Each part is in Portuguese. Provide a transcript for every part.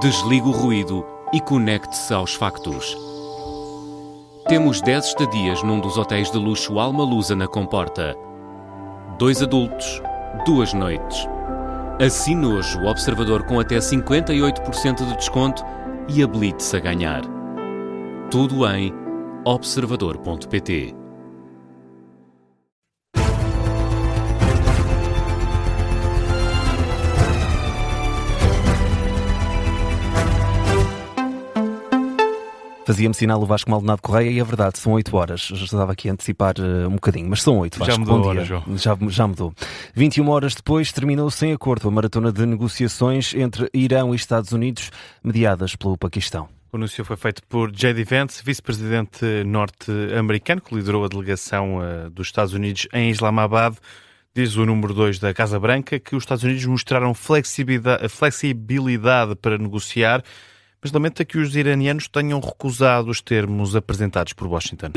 Desligue o ruído e conecte-se aos factos. Temos 10 estadias num dos hotéis de luxo Alma Lusa na Comporta. 2 adultos, 2 noites. Assine hoje o Observador com até 58% de desconto e habilite-se a ganhar. Tudo em observador.pt. Fazia-me sinal o Vasco Maldonado Correia e é verdade, são 8 horas. Já estava aqui a antecipar um bocadinho, mas são 8, Vasco. Já mudou Bom a hora, dia. João. Já mudou. 21 horas depois terminou sem acordo a maratona de negociações entre Irão e Estados Unidos, mediadas pelo Paquistão. O anúncio foi feito por J.D. Vance, vice-presidente norte-americano, que liderou a delegação dos Estados Unidos em Islamabad. Diz o número 2 da Casa Branca que os Estados Unidos mostraram flexibilidade para negociar, mas lamenta que os iranianos tenham recusado os termos apresentados por Washington.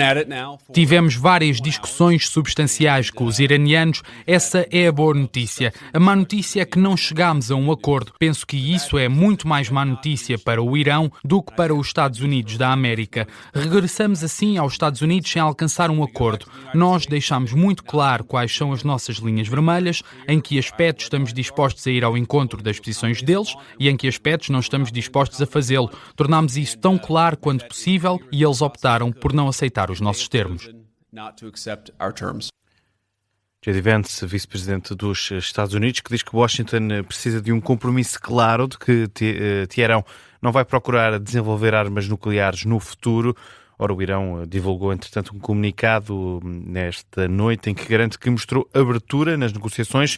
Tivemos várias discussões substanciais com os iranianos. Essa é a boa notícia. A má notícia é que não chegámos a um acordo. Penso que isso é muito mais má notícia para o Irão do que para os Estados Unidos da América. Regressamos assim aos Estados Unidos sem alcançar um acordo. Nós deixámos muito claro quais são as nossas linhas vermelhas, em que aspectos estamos dispostos a ir ao encontro das posições deles e em que aspectos não estamos dispostos a fazê-lo. Tornámos isso tão claro quanto possível e eles optaram por não aceitar os nossos termos. J.D. Vance, vice-presidente dos Estados Unidos, que diz que Washington precisa de um compromisso claro de que Teherão não vai procurar desenvolver armas nucleares no futuro. Ora, o Irão divulgou, entretanto, um comunicado nesta noite em que garante que mostrou abertura nas negociações,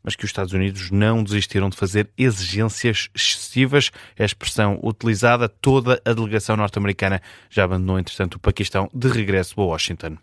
mas que os Estados Unidos não desistiram de fazer exigências excessivas. É a expressão utilizada. Toda a delegação norte-americana já abandonou, entretanto, o Paquistão de regresso a Washington.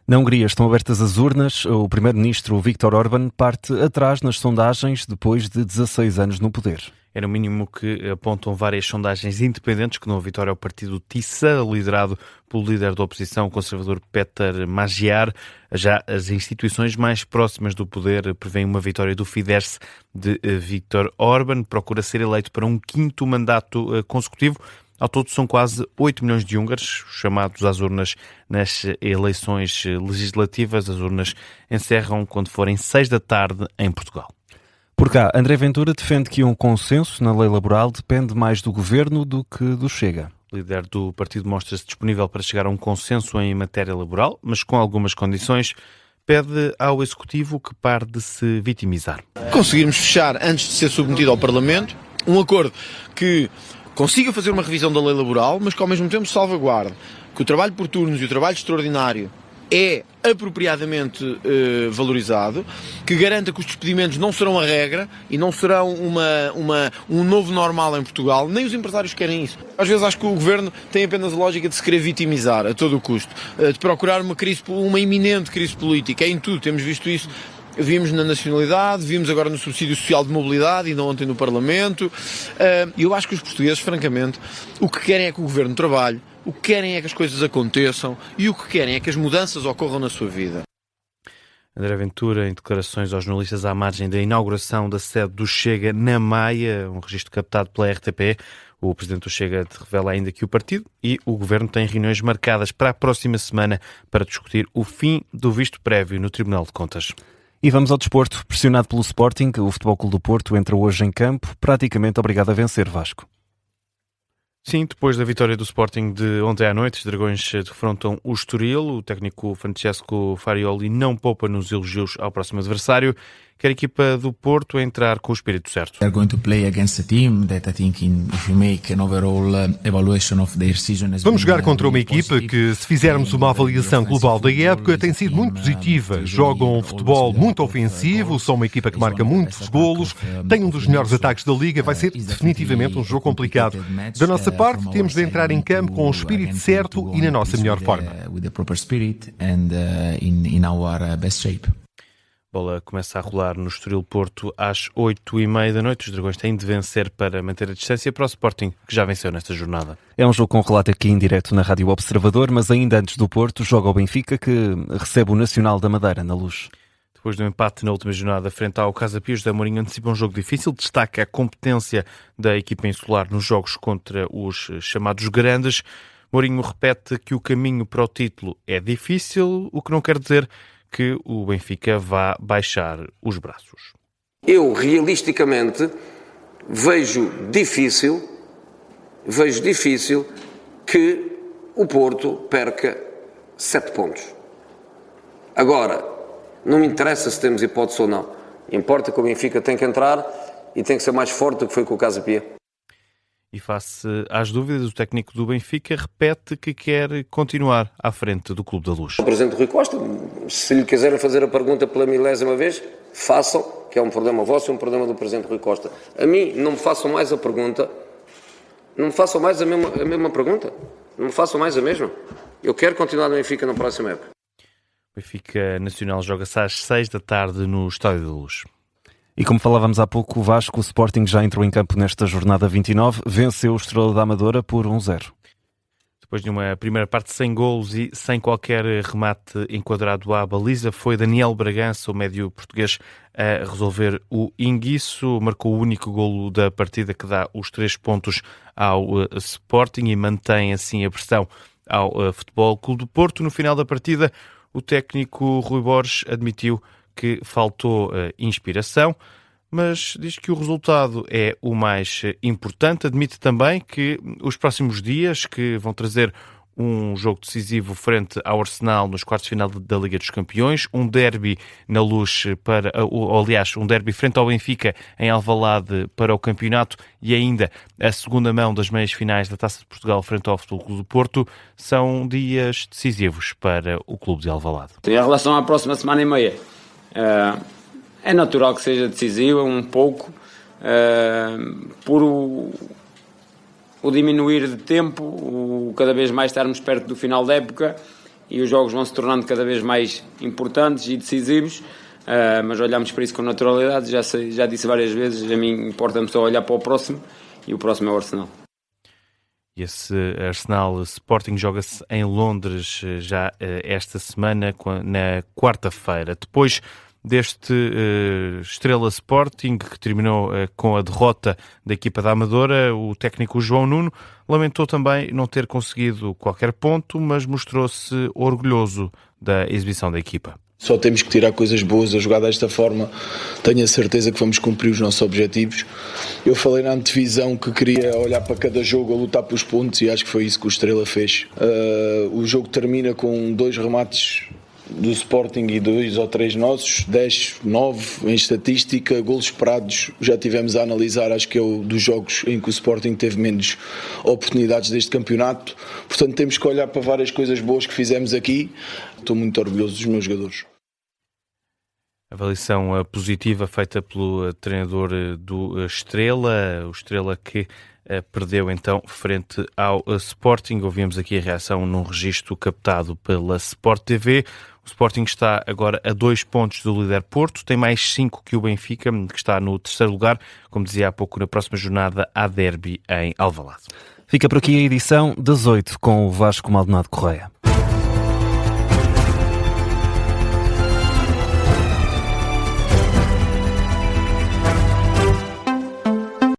Na Hungria estão abertas as urnas. O primeiro-ministro Viktor Orbán parte atrás nas sondagens depois de 16 anos no poder. É no mínimo que apontam várias sondagens independentes que dão a vitória ao partido TISA, liderado pelo líder da oposição, o conservador Péter Magyar. Já as instituições mais próximas do poder prevêem uma vitória do Fidesz de Viktor Orbán. Procura ser eleito para um 5º mandato consecutivo. Ao todo são quase 8 milhões de húngaros chamados às urnas nas eleições legislativas. As urnas encerram quando forem 6 da tarde em Portugal. Por cá, André Ventura defende que um consenso na lei laboral depende mais do Governo do que do Chega. O líder do partido mostra-se disponível para chegar a um consenso em matéria laboral, mas com algumas condições. Pede ao Executivo que pare de se vitimizar. Conseguirmos fechar, antes de ser submetido ao Parlamento, um acordo que consiga fazer uma revisão da lei laboral, mas que ao mesmo tempo salvaguarde que o trabalho por turnos e o trabalho extraordinário é apropriadamente valorizado, que garanta que os despedimentos não serão a regra e não serão um novo normal em Portugal. Nem os empresários querem isso. Às vezes acho que o Governo tem apenas a lógica de se querer vitimizar a todo o custo, de procurar uma iminente crise política. É em tudo, temos visto isso. Vimos na nacionalidade, vimos agora no subsídio social de mobilidade, ainda ontem no Parlamento. E eu acho que os portugueses, francamente, o que querem é que o Governo trabalhe, o que querem é que as coisas aconteçam e o que querem é que as mudanças ocorram na sua vida. André Ventura, em declarações aos jornalistas à margem da inauguração da sede do Chega na Maia, um registro captado pela RTP. O presidente do Chega revela ainda que o partido e o governo têm reuniões marcadas para a próxima semana para discutir o fim do visto prévio no Tribunal de Contas. E vamos ao desporto. Pressionado pelo Sporting, o Futebol Clube do Porto entra hoje em campo, praticamente obrigado a vencer, Vasco. Sim, depois da vitória do Sporting de ontem à noite, os Dragões defrontam o Estoril. O técnico Francesco Farioli não poupa nos elogios ao próximo adversário. Quer a equipa do Porto entrar com o espírito certo. Vamos jogar contra uma equipa que, se fizermos uma avaliação global da época, tem sido muito positiva. Jogam um futebol muito ofensivo, são uma equipa que marca muitos golos, tem um dos melhores ataques da Liga, vai ser definitivamente um jogo complicado. Da nossa parte, temos de entrar em campo com o espírito certo e na nossa melhor forma. A bola começa a rolar no Estoril Porto às 8h30 da noite. Os Dragões têm de vencer para manter a distância para o Sporting, que já venceu nesta jornada. É um jogo com relato aqui em direto na Rádio Observador, mas ainda antes do Porto joga o Benfica, que recebe o Nacional da Madeira na Luz. Depois do empate na última jornada frente ao Casa Pia, José Mourinho antecipa um jogo difícil, destaca a competência da equipa insular nos jogos contra os chamados grandes. Mourinho repete que o caminho para o título é difícil, o que não quer dizer que o Benfica vá baixar os braços. Eu, realisticamente, vejo difícil que o Porto perca 7 pontos. Agora, não me interessa se temos hipótese ou não. Importa que o Benfica tem que entrar e tem que ser mais forte do que foi com o Casa Pia. E face às dúvidas, o técnico do Benfica repete que quer continuar à frente do Clube da Luz. O presidente Rui Costa, se lhe quiserem fazer a pergunta pela 1000ª vez, façam, que é um problema vosso e um problema do presidente Rui Costa. A mim, não me façam mais a pergunta, não me façam mais a mesma pergunta, não me façam mais a mesma. Eu quero continuar no Benfica na próxima época. O Benfica Nacional joga-se às 6 da tarde no Estádio da Luz. E como falávamos há pouco, o Vasco, o Sporting já entrou em campo nesta jornada 29, venceu o Estrela da Amadora por 1-0. Depois de uma primeira parte sem golos e sem qualquer remate enquadrado à baliza, foi Daniel Bragança, o médio português, a resolver o inguiço. Marcou o único golo da partida, que dá os 3 pontos ao Sporting e mantém assim a pressão ao Futebol Clube do Porto. No final da partida, o técnico Rui Borges admitiu que faltou inspiração, mas diz que o resultado é o mais importante. Admite também que os próximos dias, que vão trazer um jogo decisivo frente ao Arsenal nos quartos de final da Liga dos Campeões, um derby na Luz um derby frente ao Benfica em Alvalade para o campeonato e ainda a segunda mão das meias finais da Taça de Portugal frente ao Futebol Clube do Porto, são dias decisivos para o clube de Alvalade. Em relação à próxima semana e meia, é natural que seja decisiva um pouco por o diminuir de tempo, o cada vez mais estarmos perto do final da época e os jogos vão se tornando cada vez mais importantes e decisivos, mas olhamos para isso com naturalidade. Já disse várias vezes, a mim importa-me só olhar para o próximo e o próximo é o Arsenal. Esse Arsenal Sporting joga-se em Londres já esta semana, na quarta-feira. Depois deste Estrela Sporting, que terminou com a derrota da equipa da Amadora, o técnico João Nuno lamentou também não ter conseguido qualquer ponto, mas mostrou-se orgulhoso da exibição da equipa. Só temos que tirar coisas boas a jogar desta forma. Tenho a certeza que vamos cumprir os nossos objetivos. Eu falei na antevisão que queria olhar para cada jogo, a lutar pelos pontos, e acho que foi isso que o Estrela fez. O jogo termina com 2 remates do Sporting e 2 ou 3 nossos, 10, 9 em estatística, golos esperados já tivemos a analisar, acho que é o dos jogos em que o Sporting teve menos oportunidades deste campeonato, portanto temos que olhar para várias coisas boas que fizemos aqui. Estou muito orgulhoso dos meus jogadores. Avaliação positiva feita pelo treinador do Estrela, o Estrela que perdeu então frente ao Sporting. Ouvimos aqui a reação num registro captado pela Sport TV. O Sporting está agora a 2 pontos do líder Porto, tem mais 5 que o Benfica, que está no 3º lugar. Como dizia há pouco, na próxima jornada há derby em Alvalade. Fica por aqui a edição 18 com o Vasco Maldonado Correia.